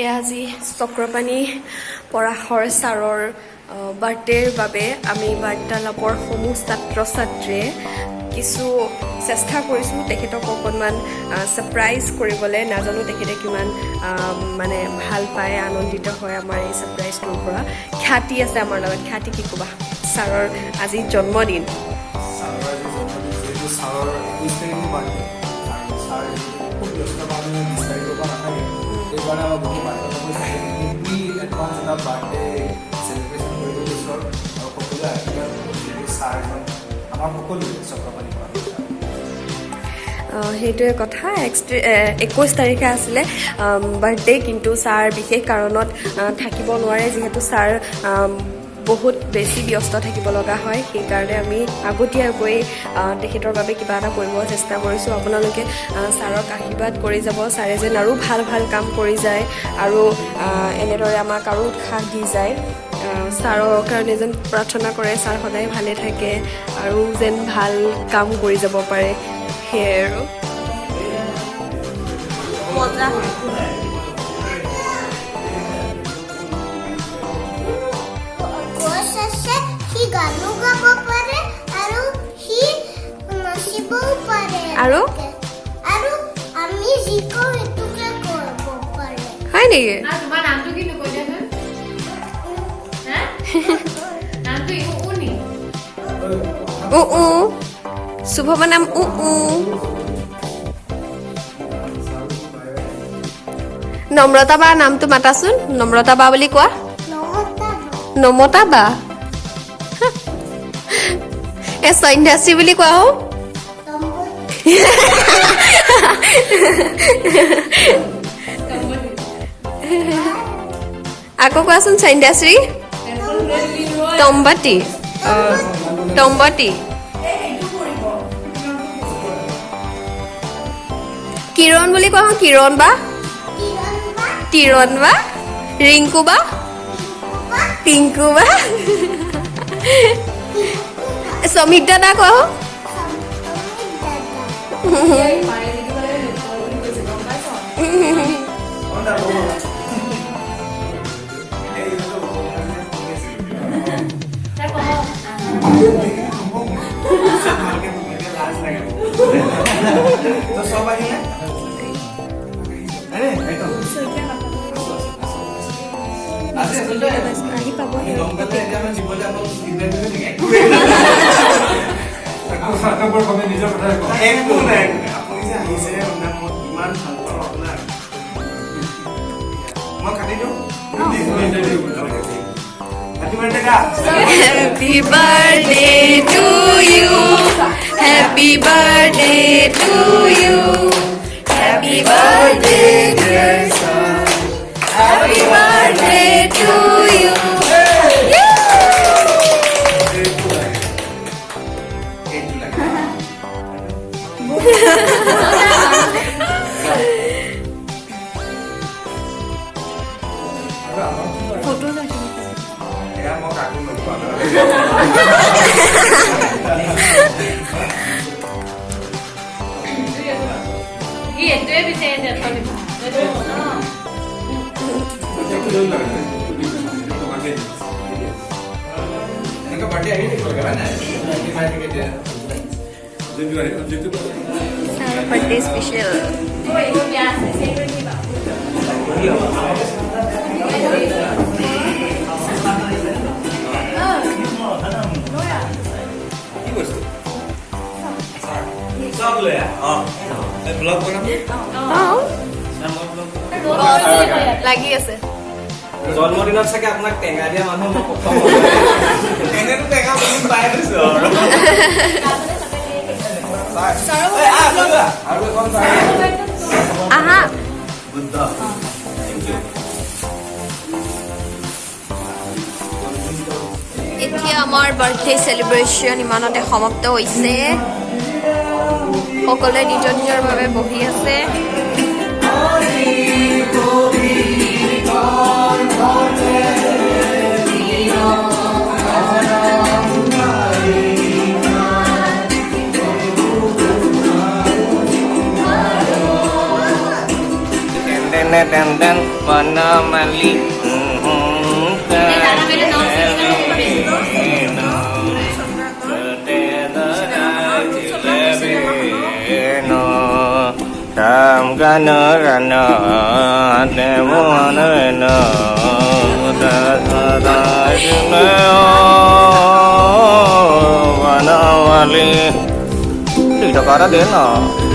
এয়া আজি চক্ৰপাণী পৰাশৰ ছাৰৰ বাৰ্থডেৰ বাবে আমি বাৰ্তালাপৰ সমূহ ছাত্ৰ ছাত্ৰীয়ে কিছু চেষ্টা কৰিছোঁ তেখেতক অকণমান ছাৰপ্ৰাইজ কৰিবলৈ। নাজানো তেখেতে কিমান মানে ভাল পায়, আনন্দিত হয় আমাৰ এই ছাৰপ্ৰাইজটোৰ পৰা। খ্যাতি আছে আমাৰ লগত। খ্যাতি, কি ক'বা? ছাৰৰ আজি জন্মদিন। সেইটোৱে কথা। 21 তাৰিখে আছিলে বাৰ্থডে, কিন্তু ছাৰ বিশেষ কাৰণত থাকিব নোৱাৰে, যিহেতু ছাৰ বহুত বেছি ব্যস্ত থাকিব লগা হয়। সেইকাৰণে আমি আগতীয়াকৈ তেখেতৰ বাবে কিবা এটা কৰিব চেষ্টা কৰিছোঁ। আপোনালোকে ছাৰক আশীৰ্বাদ কৰি যাব, ছাৰে যেন আৰু ভাল ভাল কাম কৰি যায় আৰু এনেদৰে আমাক আৰু উৎসাহ দি যায়। ছাৰৰ কাৰণে যেন প্ৰাৰ্থনা কৰে, ছাৰ সদায় ভালে থাকে আৰু যেন ভাল কাম কৰি যাব পাৰে। সেয়াই আৰু মজা। আৰু হয় নেকি? শুভমৰ নাম নম্ৰতা বা নামটো মাতাচোন। নম্ৰতা বা বুলি কোৱা। নমতা বা সন্ধ্যাশ্ৰী বুলি কোৱা হও। আকৌ কোৱাচোন সন্ধ্যাশ্ৰী। তম্বতী। তম্বতী। কিৰণ বুলি কোৱা হও। কিৰণ বা। তিৰণ বা। ৰিংকু বা। পিংকু বা। সমিত দাদা কোৱা হও। আহি পাব। Happy birthday to you. Happy birthday to you. Happy birthday dear son. Happy birthday to you. Birthday special. লাগি আছে জন্মদিনত চাগে আপোনাক টেঙা দিয়া মানুহ মই প্ৰথম এনেটো টেঙা বহুত পাই দিছো আহা বুদ্ধ। এতিয়া আমাৰ বাৰ্থডে চেলিব্ৰেশ্যন ইমানতে সমাপ্ত হৈছে। সকলোৱে নিজৰ নিজৰ বাবে বহি আছে। dan Vanamali Tam ca nơ ra nơ Te mo nơ nơ Ta ta ta nơ Vanamali Thì cho có đã đến rồi